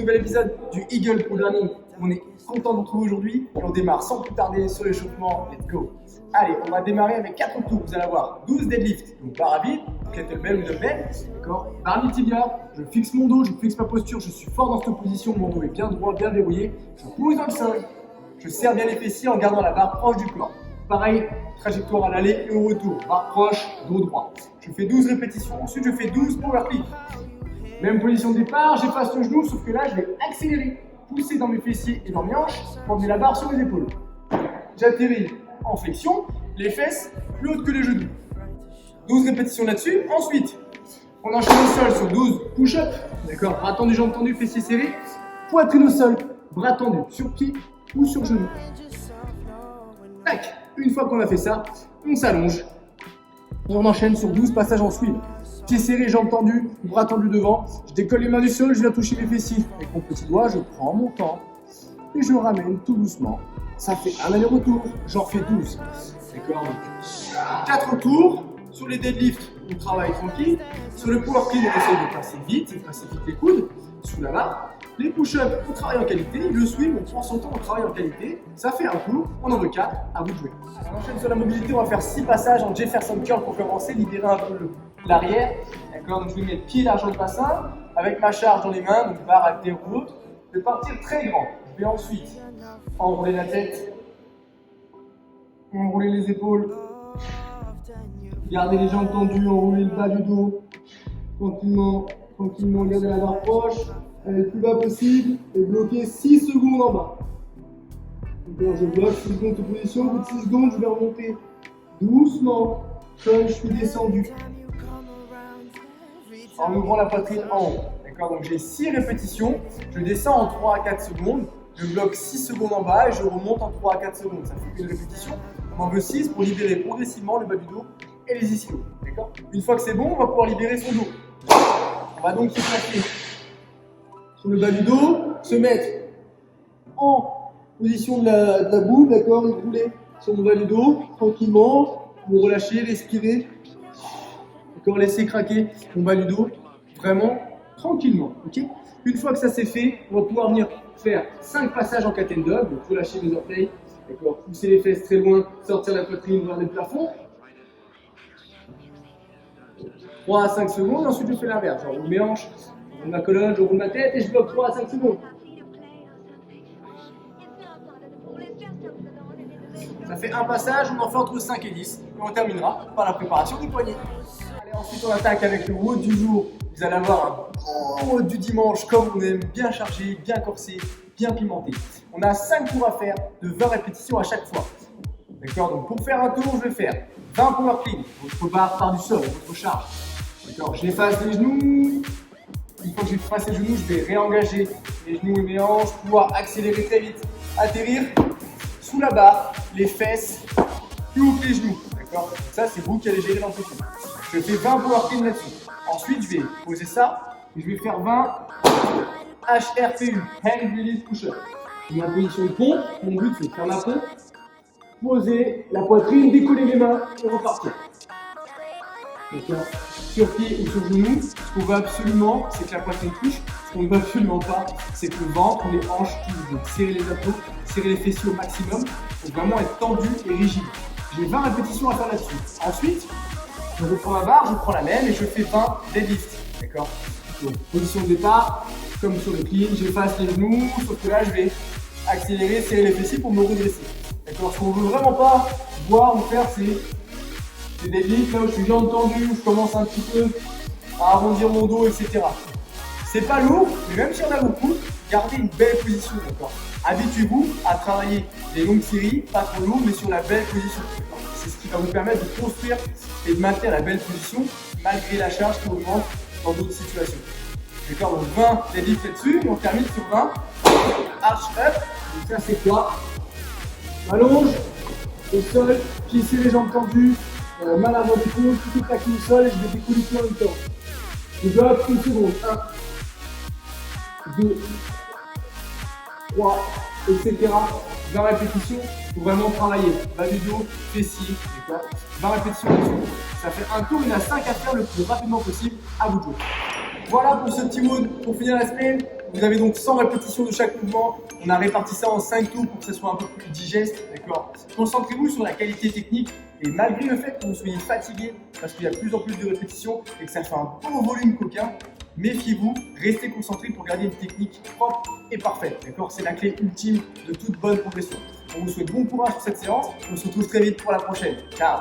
nouvel épisode du Eagle Programming. On est content de vous retrouver aujourd'hui et on démarre sans plus tarder sur l'échauffement. Let's go. Allez, on va démarrer avec 4 tours. Vous allez avoir 12 deadlifts, donc barre à vide, kettlebell ou dumbbell, d'accord. Barre mi-tibia, je fixe mon dos, je fixe ma posture, je suis fort dans cette position, mon dos est bien droit, bien verrouillé. Je pousse dans le sol, je serre bien les fessiers en gardant la barre proche du corps. Pareil, trajectoire à l'aller et au retour, barre proche, dos droit. Je fais 12 répétitions, ensuite je fais 12 power clean. Même position de départ, j'efface le genou, sauf que là je vais accélérer, pousser dans mes fessiers et dans mes hanches pour emmener la barre sur mes épaules. J'atterris en flexion, les fesses plus hautes que les genoux. 12 répétitions là-dessus. Ensuite, on enchaîne au sol sur 12 push-ups. D'accord, bras tendus, jambes tendues, fessiers serrés. Poitrine au sol, bras tendus sur pied ou sur genou. Tac. Une fois qu'on a fait ça, on s'allonge. Et on enchaîne sur 12 passages en swing. Pieds serrés, jambes tendues, bras tendus devant. Je décolle les mains du sol, je viens toucher mes fessiers. Avec mon petit doigt, je prends mon temps et je ramène tout doucement. Ça fait un aller-retour, j'en fais 12. D'accord, donc 4 tours. Sur les deadlifts, on travaille tranquille. Sur le power clean, on essaye de passer vite les coudes sous la barre. Les push-ups, on travaille en qualité. Le swing, on prend son temps, on travaille en qualité. Ça fait un tour, on en veut 4, à vous de jouer. On enchaîne sur la mobilité, on va faire 6 passages en Jefferson curl pour commencer, libérer un peu l'arrière. D'accord, donc je vais mettre pied large de bassin, avec ma charge dans les mains, donc barre haltère ou l'autre. Je vais partir très grand. Je vais ensuite enrouler la tête, enrouler les épaules, garder les jambes tendues, enrouler le bas du dos, tranquillement, garder la barre proche, aller le plus bas possible et bloquer 6 secondes en bas. Donc je bloque 6 secondes de position, au bout de 6 secondes, je vais remonter doucement, comme je suis descendu, en ouvrant la poitrine en haut. D'accord, donc j'ai 6 répétitions, je descends en 3 à 4 secondes, je bloque 6 secondes en bas et je remonte en 3 à 4 secondes. Ça fait une répétition. On en veut 6 pour libérer progressivement le bas du dos et les ischios. D'accord. Une fois que c'est bon, on va pouvoir libérer son dos. On va donc se placer sur le bas du dos, se mettre en position de la boule, d'accord, et rouler sur mon bas du dos, tranquillement, me relâcher, respirer, d'accord, laisser craquer mon bas du dos, vraiment tranquillement, ok. Une fois que ça c'est fait, on va pouvoir venir faire 5 passages en cat and dog, donc relâcher les orteils, d'accord, pousser les fesses très loin, sortir la poitrine vers le plafond. 3 à 5 secondes, et ensuite je fais l'inverse. Je roule mes hanches, je roule ma colonne, je roule ma tête et je bloque 3 à 5 secondes. Ça fait un passage, on en fait entre 5 et 10 et on terminera par la préparation du poignet. Allez, ensuite on attaque avec le WOD du jour. Vous allez avoir un WOD du dimanche comme on aime, bien chargé, bien corsé, bien pimenté. On a 5 tours à faire de 20 répétitions à chaque fois. D'accord, donc pour faire un tour, je vais faire 20 power clean. Votre barre part du sol, votre charge. D'accord, je efface les genoux. Une fois que j'ai effacé les genoux, je vais réengager les genoux et mes hanches, pouvoir accélérer très vite, atterrir sous la barre, les fesses, plus haut que les genoux. D'accord, ça c'est vous qui allez gérer l'amplitude. Je fais 20 power clean là-dessus. Ensuite, je vais poser ça et je vais faire 20 HRPU, Hand Release Push-Up. Je mets en position de pompe. Mon but c'est de faire ma pompe, poser la poitrine, décoller les mains et repartir. D'accord, sur pied ou sur genou, ce qu'on veut absolument, c'est que la poitrine touche. Ce qu'on ne veut absolument pas, c'est que le ventre, les hanches touchent. Donc serrer les abdos, serrer les fessiers au maximum pour vraiment être tendu et rigide. J'ai 20 répétitions à faire là-dessus. Ensuite, je reprends ma barre, je prends la même et je fais 20 deadlifts. D'accord. Donc position de départ, comme sur le clean, j'efface les genoux, sauf que là je vais accélérer, serrer les fessiers pour me redresser. D'accord. Ce qu'on ne veut vraiment pas voir ou faire, c'est des deadlifts là où je suis jambes tendues, où je commence un petit peu à arrondir mon dos, etc. C'est pas lourd, mais même si on a beaucoup, gardez une belle position, d'accord. Habituez-vous à travailler des longues séries, pas trop lourdes, mais sur la belle position. C'est ce qui va vous permettre de construire et de maintenir la belle position malgré la charge qui augmente dans d'autres situations. D'accord, donc 20 deadlifts là-dessus, et on termine sur 20 arch up. Donc ça c'est quoi? Allonge au sol, pieds serrés, jambes tendues, main avant du coude, tout est plaqué au sol et je vais décoller tout en même temps. Je bloque une seconde. 1, 2, 3, etc. 20 répétitions pour vraiment travailler. Bas du dos, fessiers, d'accord. 20 répétitions là-dessus. Ça fait un tour, il y en a 5 à faire le plus rapidement possible. À vous de jouer. Voilà pour ce petit mode pour finir la semaine. Vous avez donc 100 répétitions de chaque mouvement. On a réparti ça en 5 tours pour que ce soit un peu plus digeste, d'accord? Concentrez-vous sur la qualité technique et malgré le fait que vous soyez fatigué parce qu'il y a de plus en plus de répétitions et que ça fait un beau volume coquin, méfiez-vous, restez concentré pour garder une technique propre et parfaite, d'accord? C'est la clé ultime de toute bonne progression. On vous souhaite bon courage pour cette séance. On se retrouve très vite pour la prochaine. Ciao!